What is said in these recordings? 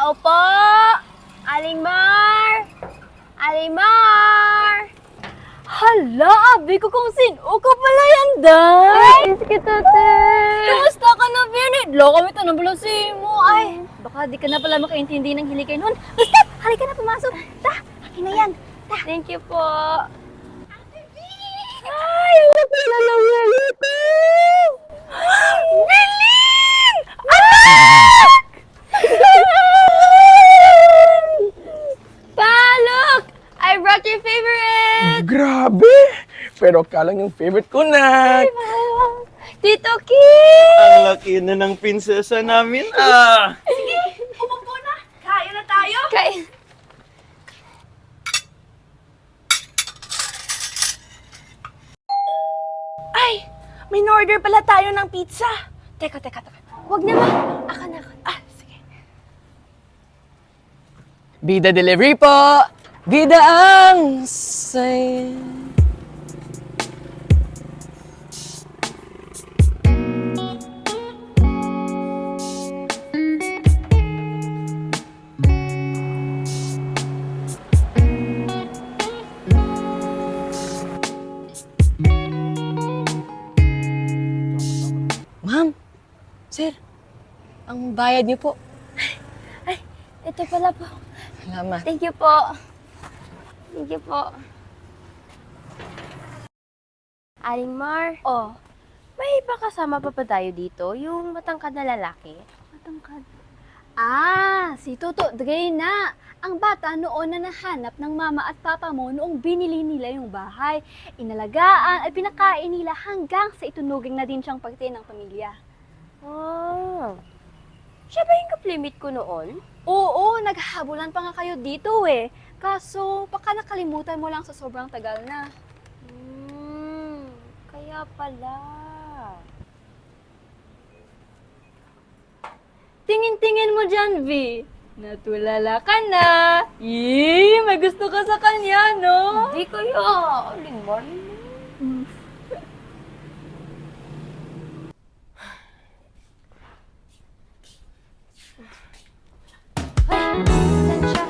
Tao po! Aling Mar! Aling Mar! Hala, abi ko kung sino ka pala yan, Dan! Ay, kita, te! Kamusta ka na, Benit? Lo kami tanong pala mo. Ay, baka di ka na pala makaintindi ng hilikay nun. Basta, halika na pumasok. Ta, akin na yan. Ta. Thank you po. Ay, ano pala lang yan ito? Bilin! Anak! Pa, look! I brought your favorite! Grabe! Pero kalang yung favorite ko na. Tito Kim! Ang laki na ng prinsesa namin, ah! Sige, umupo na. Kain na tayo. Kain. Ay, may order pala tayo ng pizza. Teka. Huwag naman. Akan. Ah, sige. Bida delivery po! Bida ang say. Ma'am, sir, ang bayad niyo po. Ay, ito pala po. Salamat. Thank you po. Thank you po. Aling Mar. Oh, may kasama pa tayo dito? Yung matangkad na lalaki? Matangkad. Ah, si Toto Dre na. Ang bata noon na nahanap ng mama at papa mo noong binili nila yung bahay. Inalagaan at pinakain nila hanggang sa itunuging na din siyang parte ng pamilya. Oh. Siya ba yung kaplimit ko noon? Oo, naghahabulan pa nga kayo dito eh. Kaso, baka nakalimutan mo lang sa sobrang tagal na. Kaya pala. Tingin-tingin mo dyan, V. Natulala ka na. Yee, may gusto ka sa kanya, no? Hindi kaya. Aling Mar. Ay, saan siya?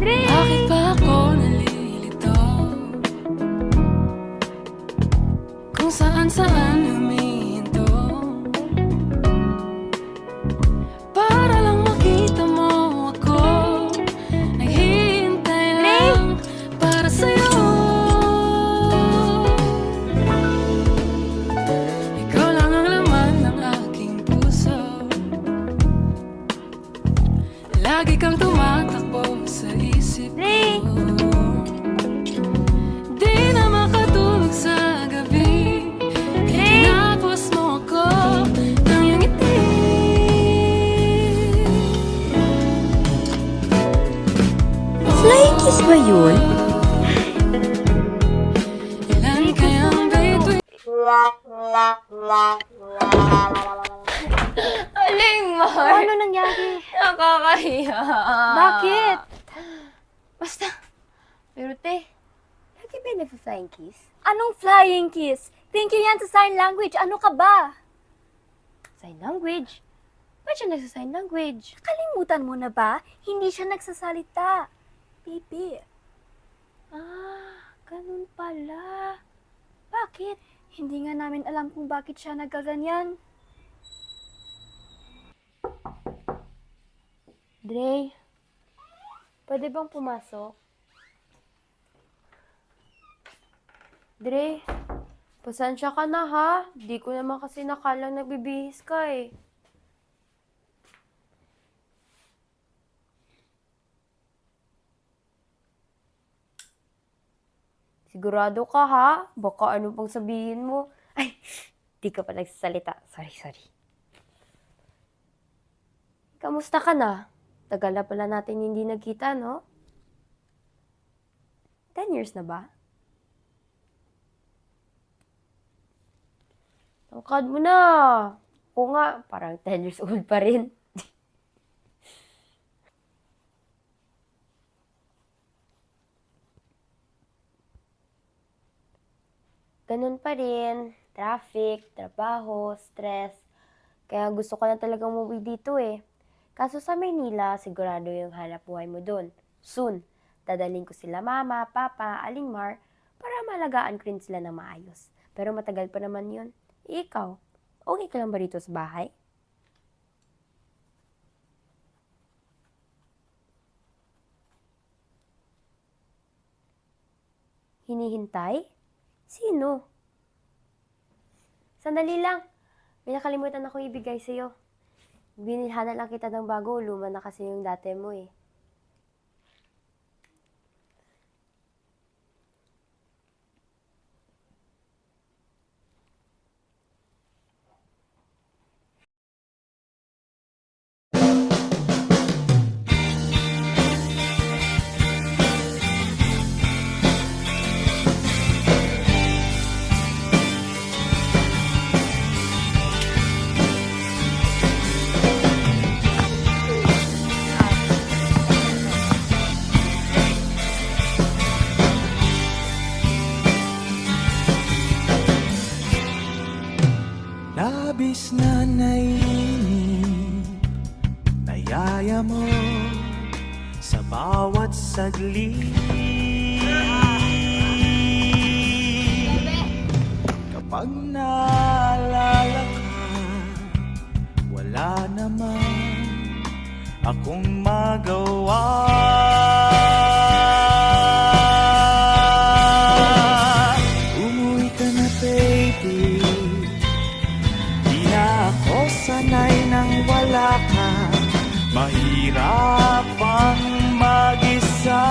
Bakit ba ako nalilito? Kung saan-saan humihinto para lang makita mo ako. Naghihintay lang para sa'yo. Ikaw lang ang laman ng aking puso. Lagi kang tumatakbo sa isip ko. Di na makatulog sa gabi. Tinapos mo ako ng iyong ngiti. Flying kiss ba yun? Ilan kayang bituin? Aling Mar. Ano nangyari? Nakakahiya. Bakit? Basta. Pero te, lagi ba nag-flying kiss? Anong flying kiss? Thank you yan sa sign language. Ano ka ba? Sign language? Ba't siya nagsa-sign language? Kalimutan mo na ba? Hindi siya nagsasalita. Baby. Ganun pala. Bakit? Hindi nga namin alam kung bakit siya nagkaganyan. Dre, pwede bang pumasok? Dre, pasensya ka na ha. Di ko naman kasi nakalang nagbibihis ka eh. Sigurado ka ha? Baka ano pang sabihin mo? Ay, di ka pa nagsasalita. Sorry. Kamusta ka na? Tagal na pala natin hindi nagkita, no? 10 years na ba? Tangkad mo na. Ako nga, parang 10 years old pa rin. Ganun pa rin. Traffic, trabaho, stress. Kaya gusto ko na talaga umuwi dito eh. Kaso sa Maynila, sigurado yung hanap buhay mo dun. Soon, dadaling ko sila mama, papa, aling Mar, para malagaan ko rin sila na maayos. Pero matagal pa naman yun. Ikaw, okay ka lang ba dito sa bahay? Hinihintay? Sino? Sandali lang. May nakalimutan akong ibigay sa'yo. Binilhanan lang kita ng bago, luma na kasi yung dati mo eh. Labis na naiinip, nayaya mo sa bawat saglit. Kapag naalala ka, wala naman akong magawa. Umuwi ka na baby, di na ako sanay nang wala ka. Mahirap ang mag-isa,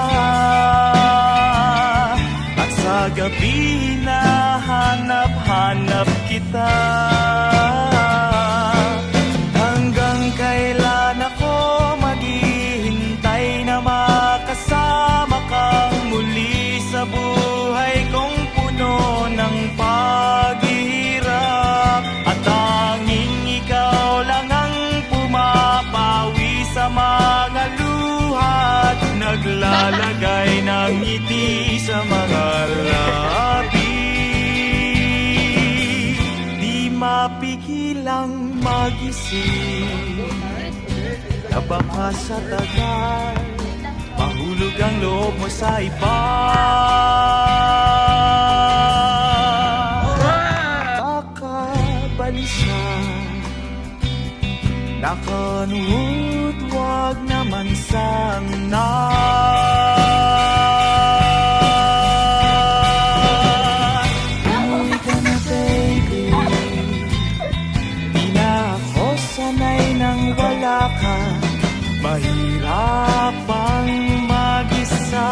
at sa gabi na hanap-hanap kita. Hanggang kailan ako maghihintay na makasama kang muli sa buhay kong puno ng paghihirap. At tanging ikaw lang ang pumapawi sa mga luha at naglalagay ng ngiti sa mga labi. Di mapigilang magising na baka sa tagal mahulog ang loob mo sa iba. Nakabalisa, nakanuot, wag naman sana. Umuwi ka na baby, di na ako sanay nang wala ka. Mahirap ang mag-isa,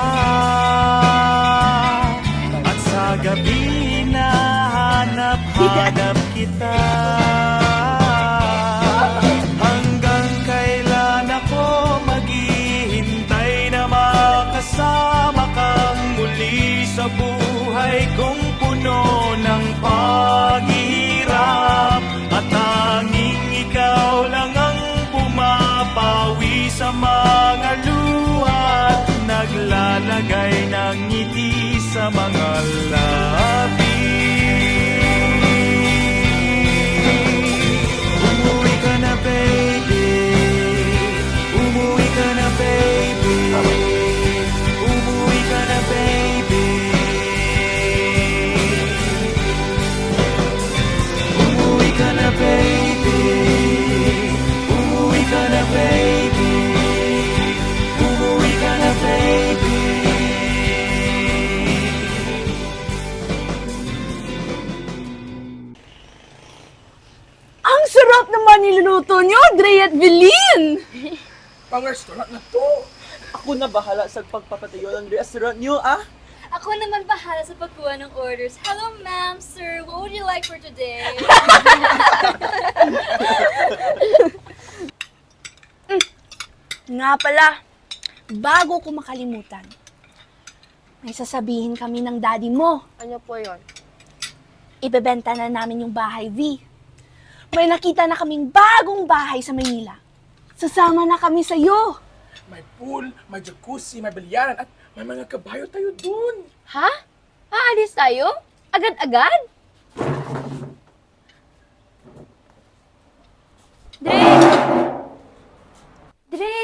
at sa gabi na hanap-hanap kita. Hanggang kailan ako maghihintay na makasama kang muli sa buhay kong puno ng paghihirap. At tanging ikaw lang ang pumapawi sa mga luha at naglalagay ng ngiti sa mga labi. Umuwi ka na baby, umuwi ka na baby, umuwi ka na baby, umuwi ka na baby, umuwi ka na baby, umuwi ka na baby. Ang sarap naman niluluto niyo, Dre at Velin! Pang restaurant na to. Ako na bahala sa pagpapatayo ng restaurant nyo, ah? Ako naman bahala sa pagkuha ng orders. Hello, ma'am, sir. What would you like for today? Nga pala, bago ko makalimutan, may sasabihin kami ng daddy mo. Ano po yon? Ibebenta na namin yung bahay, V. may nakita na kaming bagong bahay sa Maynila. Sasama na kami sa iyo. May pool, may jacuzzi, may bilyaran, at may mga kabayo tayo dun. Ha? Aalis tayo? Agad-agad?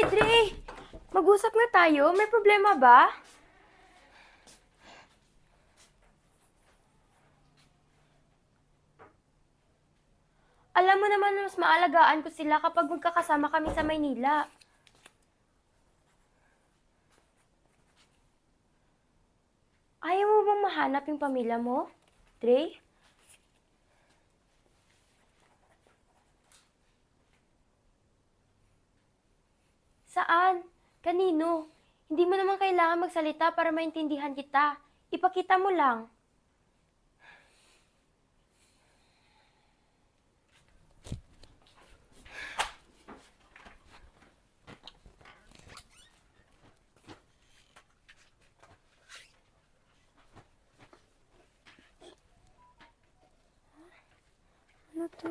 Dre! Mag-usap nga tayo. May problema ba? Alam mo naman mas maalagaan ko sila kapag magkakasama kami sa Maynila. Ayaw mo bang mahanap yung pamilya mo, Dre? Saan? Kanino? Hindi mo naman kailangan magsalita para maintindihan kita. Ipakita mo lang. Ano to?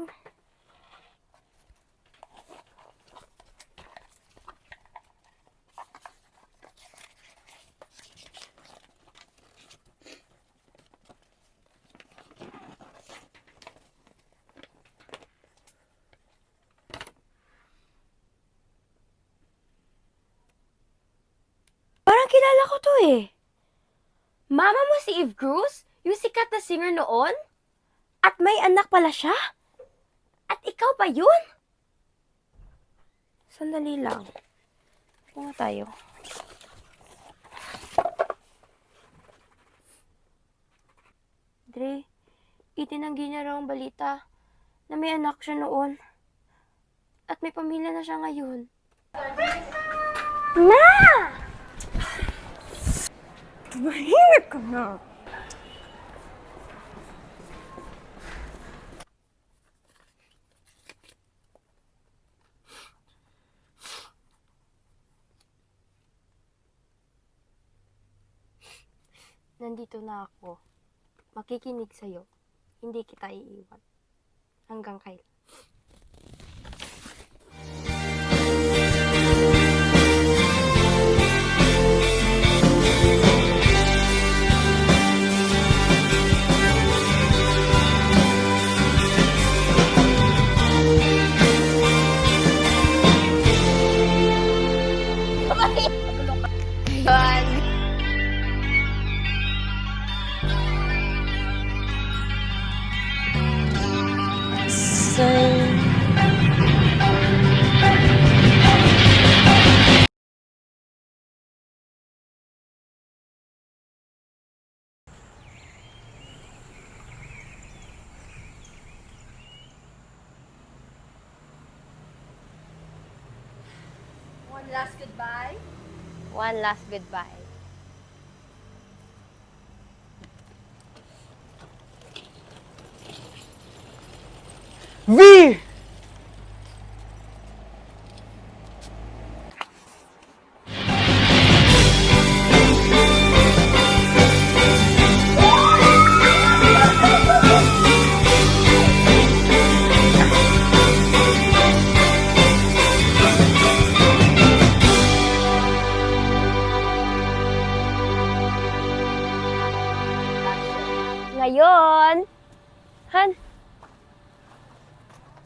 Parang kilala ko to eh. Mama mo si Eve Cruz? Yung sikat na singer noon? At may anak pala siya? At ikaw pa yun? Sandali lang. Ano tayo? Dre, itinanggi niya raw ang balita na may anak siya noon. At may pamilya na siya ngayon. Mahirap ka na. Nandito na ako. Makikinig sa'yo. Hindi kita iiwan. Hanggang kailan. One last goodbye. One last goodbye. V! Ngayon,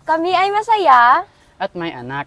kami ay masaya at may anak.